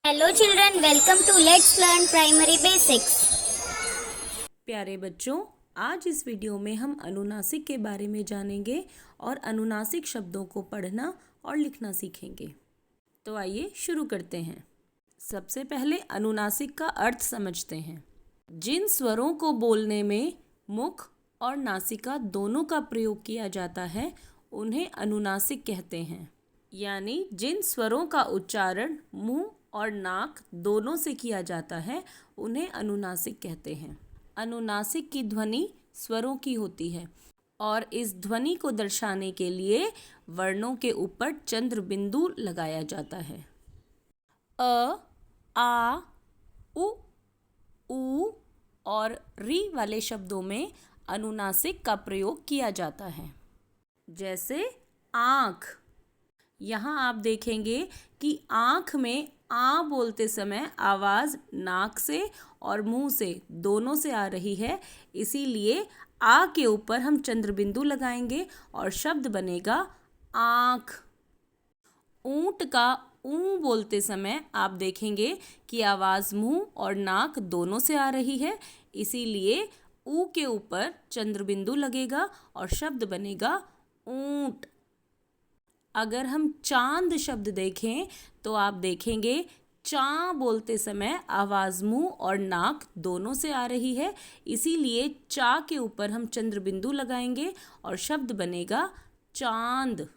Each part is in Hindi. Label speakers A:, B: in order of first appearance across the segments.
A: Hello children, welcome to Let's Learn Primary Basics.
B: प्यारे बच्चों, आज इस वीडियो में हम अनुनासिक के बारे में जानेंगे और अनुनासिक शब्दों को पढ़ना और लिखना सीखेंगे। तो आइए शुरू करते हैं। सबसे पहले अनुनासिक का अर्थ समझते हैं। जिन स्वरों को बोलने में मुख और नासिका दोनों का प्रयोग किया जाता है उन्हें अनुनासिक कहते हैं। यानी जिन स्वरों का उच्चारण मुंह और नाक दोनों से किया जाता है उन्हें अनुनासिक कहते हैं। अनुनासिक की ध्वनि स्वरों की होती है और इस ध्वनि को दर्शाने के लिए वर्णों के ऊपर चंद्र बिंदु लगाया जाता है। अ, आ, उ, ऊ और री वाले शब्दों में अनुनासिक का प्रयोग किया जाता है। जैसे आँख। यहाँ आप देखेंगे कि आँख में आ बोलते समय आवाज़ नाक से और मुंह से दोनों से आ रही है, इसीलिए आ के ऊपर हम चंद्र बिंदु लगाएंगे और शब्द बनेगा आँख। ऊंट का ऊ बोलते समय आप देखेंगे कि आवाज़ मुंह और नाक दोनों से आ रही है, इसीलिए ऊ के ऊपर चंद्र बिंदु लगेगा और शब्द बनेगा ऊंट। अगर हम चांद शब्द देखें तो आप देखेंगे चा बोलते समय आवाज़ मुंह और नाक दोनों से आ रही है, इसीलिए चा के ऊपर हम चंद्र बिंदु लगाएंगे और शब्द बनेगा चांद।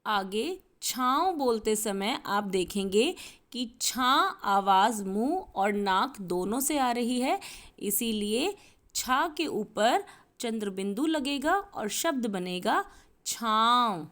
B: आगे छाँव बोलते समय आप देखेंगे कि छा आवाज़ मुंह और नाक दोनों से आ रही है, इसीलिए छा के ऊपर चंद्र बिंदु लगेगा और शब्द बनेगा छाँव।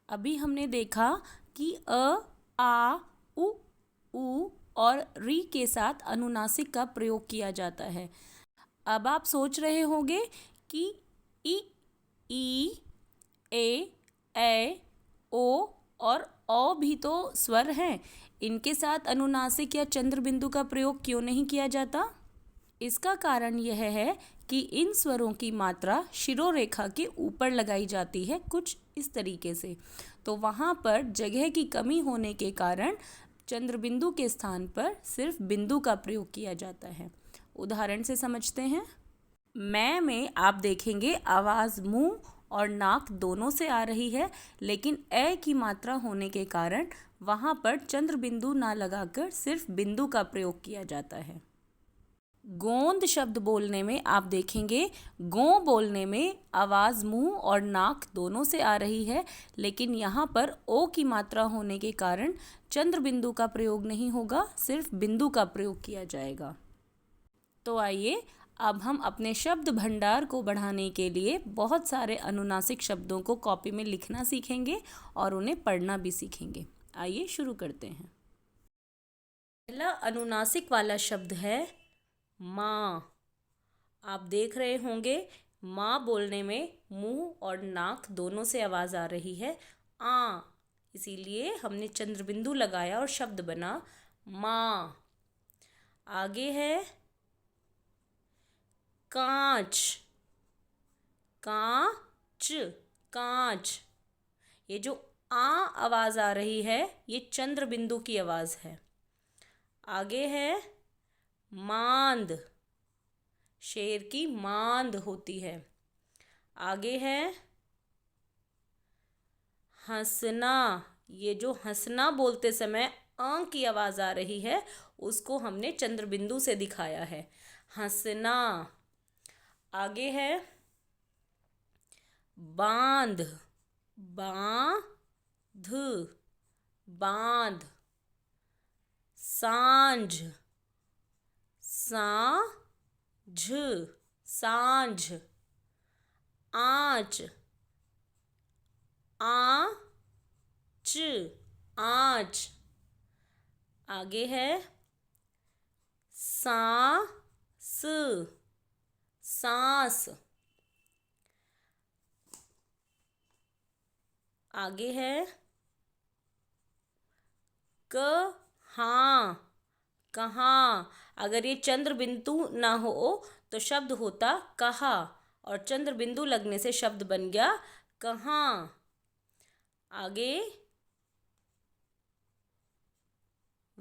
B: अभी हमने देखा कि अ, आ, उ और री के साथ अनुनासिक का प्रयोग किया जाता है। अब आप सोच रहे होंगे कि ई, ए, ओ और औ भी तो स्वर हैं, इनके साथ अनुनासिक या चंद्र बिंदु का प्रयोग क्यों नहीं किया जाता? इसका कारण यह है कि इन स्वरों की मात्रा शिरोरेखा के ऊपर लगाई जाती है, कुछ इस तरीके से। तो वहाँ पर जगह की कमी होने के कारण चंद्र बिंदु के स्थान पर सिर्फ बिंदु का प्रयोग किया जाता है। उदाहरण से समझते हैं। मैं में आप देखेंगे आवाज़ मुंह और नाक दोनों से आ रही है, लेकिन ए की मात्रा होने के कारण वहाँ पर चंद्र बिंदु ना लगाकर सिर्फ बिंदु का प्रयोग किया जाता है। गोंद शब्द बोलने में आप देखेंगे गो बोलने में आवाज़ मुंह और नाक दोनों से आ रही है, लेकिन यहाँ पर ओ की मात्रा होने के कारण चंद्र बिंदु का प्रयोग नहीं होगा, सिर्फ बिंदु का प्रयोग किया जाएगा। तो आइए अब हम अपने शब्द भंडार को बढ़ाने के लिए बहुत सारे अनुनासिक शब्दों को कॉपी में लिखना सीखेंगे और उन्हें पढ़ना भी सीखेंगे। आइए शुरू करते हैं। पहला अनुनासिक वाला शब्द है माँ। आप देख रहे होंगे माँ बोलने में मुंह और नाक दोनों से आवाज़ आ रही है आ, इसीलिए हमने चंद्र बिंदु लगाया और शब्द बना माँ। आगे है कांच। कांच, कांच। ये जो आ आवाज़ आ रही है ये चंद्र बिंदु की आवाज़ है। आगे है मांद। शेर की मांद होती है। आगे है हंसना। ये जो हंसना बोलते समय आ की आवाज़ आ रही है उसको हमने चंद्र बिंदु से दिखाया है, हंसना। आगे है बांध। बांध, बांध। सांझ। सांझ, सांझ। आँच। आँच, आँच। आगे है सांस। सांस। आगे है कहाँ। कहाँ। अगर ये चंद्र बिंदु ना हो तो शब्द होता कहा और चंद्र बिंदु लगने से शब्द बन गया कहाँ। आगे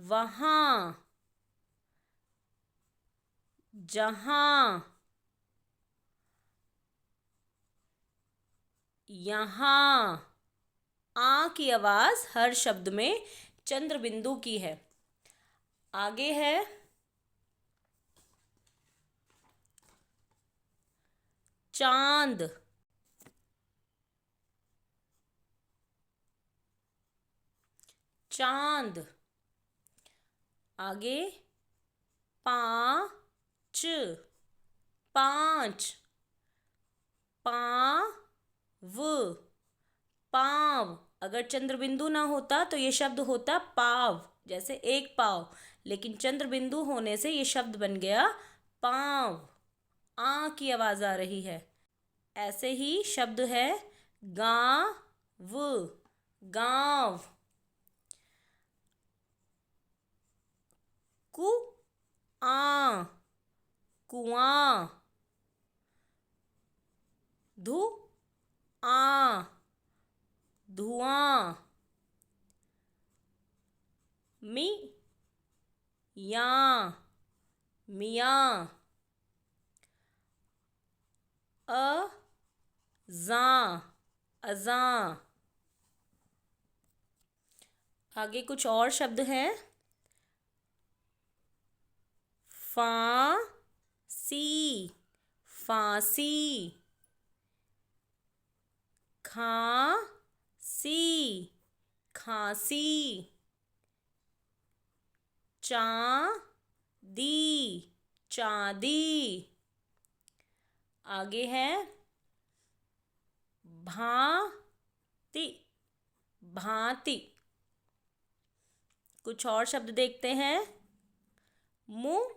B: वहाँ, जहाँ, यहाँ। आ की आवाज हर शब्द में चंद्र बिंदु की है। आगे है चांद, चांद। आगे पाँच, पाँच, पाँव, पाँव। अगर चंद्र बिंदु ना होता तो ये शब्द होता पाव, जैसे एक पाव, लेकिन चंद्र बिंदु होने से ये शब्द बन गया पाँव। आ की आवाज आ रही है। ऐसे ही शब्द है गाँव, गाँव। कुआं, कुआं। धुआं, धुआं। मियाँ, मियाँ। अज़ां, अज़ां। आगे कुछ और शब्द हैं। फांसी, फांसी। खांसी, खांसी। चांदी, चांदी। आगे है भांति, भांति। कुछ और शब्द देखते हैं। मुँह,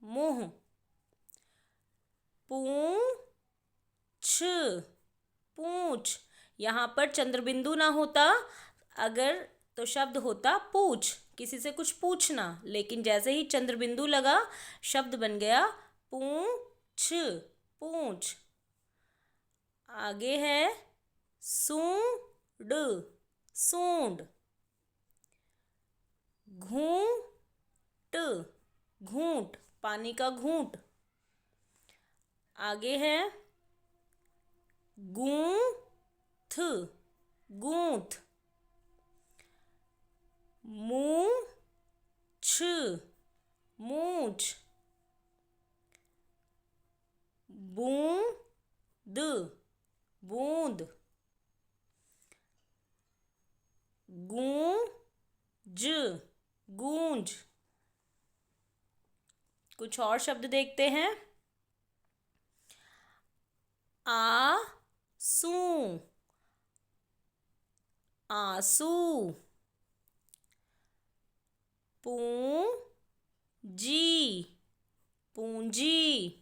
B: मुँह। पूंछ, पूंछ। यहाँ पर चंद्रबिंदु ना होता अगर तो शब्द होता पूछ, किसी से कुछ पूछना, लेकिन जैसे ही चंद्रबिंदु लगा शब्द बन गया पूंछ, पूंछ। आगे है सूंड, सूंड। घूंट, घूंट, पानी का घूंट। आगे है गूंथ, गूंथ। मूंछ, मूंछ। बूंद, बूंद। गूंज, गूंज। कुछ और शब्द देखते हैं। आंसू, आंसू। पूंजी, पूंजी।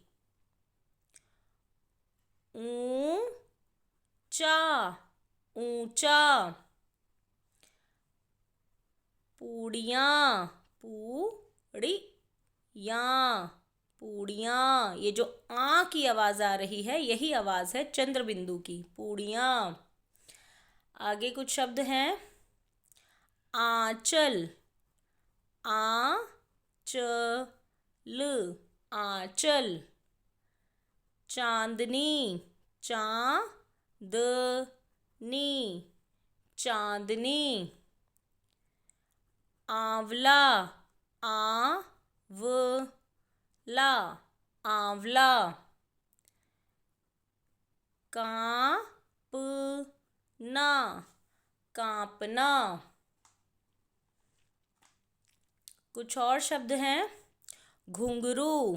B: ऊंचा, ऊंचा। पूड़ियाँ, पूड़ियाँ, पूड़ियाँ। ये जो आ की आवाज आ रही है यही आवाज है चंद्र बिंदु की, पूड़ियाँ। आगे कुछ शब्द हैं। आंचल, आंचल, आंचल। चांदनी, चांदनी, चांदनी। आंवला, आंवला, आंवला। कांपना, कांपना। कुछ और शब्द हैं। घुंघरू,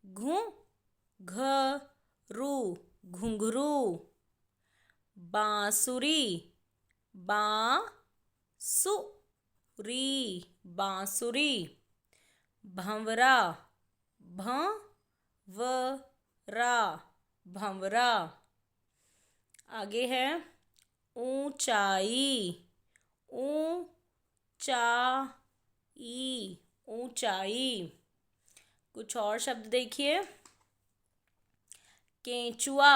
B: घुंघरू, घुंघरू। बांसुरी, बांसुरी, बांसुरी। भंवरा, भंवरा, भंवरा। आगे है ऊंचाई, ऊंचाई, ऊंचाई। कुछ और शब्द देखिए। केंचुआ।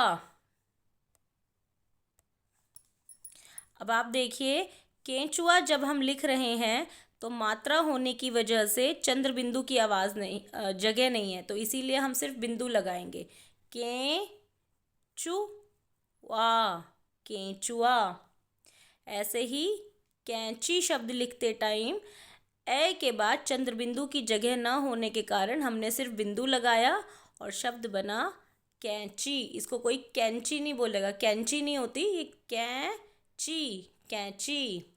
B: अब आप देखिए केंचुआ जब हम लिख रहे हैं तो मात्रा होने की वजह से चंद्र बिंदु की आवाज़ नहीं जगह नहीं है, तो इसीलिए हम सिर्फ बिंदु लगाएंगे। केंचुआ, केंचुआ। ऐसे ही कैंची शब्द लिखते टाइम ए के बाद चंद्र बिंदु की जगह न होने के कारण हमने सिर्फ बिंदु लगाया और शब्द बना कैंची। इसको कोई कैंची नहीं बोलेगा, कैंची नहीं होती, ये कैंची, कैंची।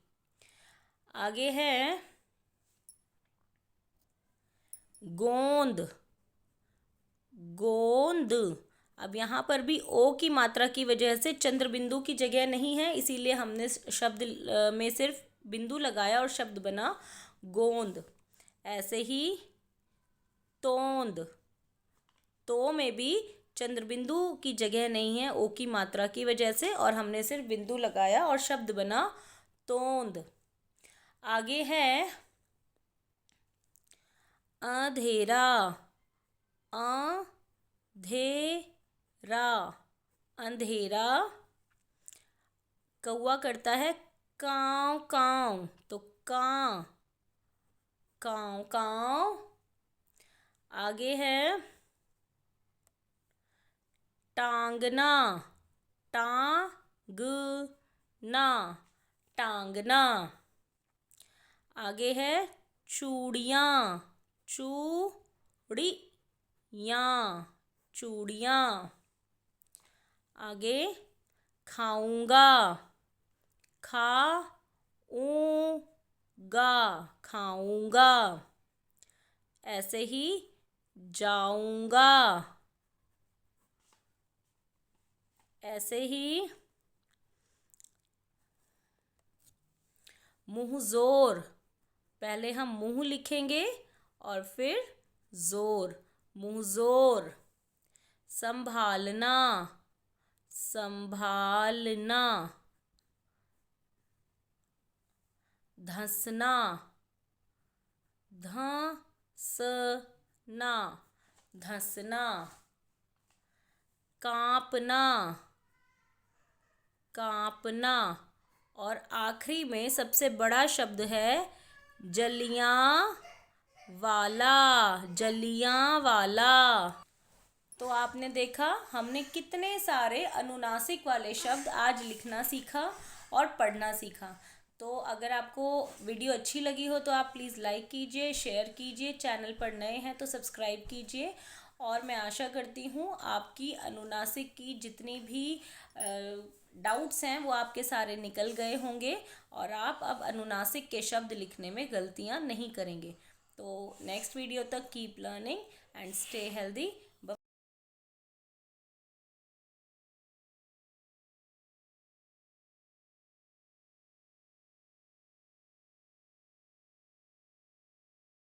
B: आगे है गोंद, गोंद। अब यहाँ पर भी ओ की मात्रा की वजह से चंद्र बिंदु की जगह नहीं है, इसीलिए हमने शब्द में सिर्फ बिंदु लगाया और शब्द बना गोंद। ऐसे ही तोंद, तो में भी चंद्र बिंदु की जगह नहीं है ओ की मात्रा की वजह से, और हमने सिर्फ बिंदु लगाया और शब्द बना तोंद। आगे है अंधेरा, अंधेरा, अंधेरा। कौवा करता है काँव काँव, तो काँ, काँव काँव। आगे है टांगना, टांगना, टांगना। आगे है चूड़ियाँ, चूड़ियाँ, चूड़ियाँ। आगे खाऊंगा, खाऊंगा, खाऊंगा। ऐसे ही जाऊंगा, ऐसे ही मुँह जोर। पहले हम मुँह लिखेंगे और फिर जोर, मुँह जोर। संभालना, संभालना। धंसना, धंसना, धंसना। कांपना, कांपना। और आखिरी में सबसे बड़ा शब्द है जलियांवाला, जलियांवाला। तो आपने देखा हमने कितने सारे अनुनासिक वाले शब्द आज लिखना सीखा और पढ़ना सीखा। तो अगर आपको वीडियो अच्छी लगी हो तो आप प्लीज़ लाइक कीजिए, शेयर कीजिए, चैनल पर नए हैं तो सब्सक्राइब कीजिए। और मैं आशा करती हूँ आपकी अनुनासिक की जितनी भी डाउट्स हैं वो आपके सारे निकल गए होंगे और आप अब अनुनासिक के शब्द लिखने में गलतियाँ नहीं करेंगे। तो नेक्स्ट वीडियो तक keep learning and stay healthy.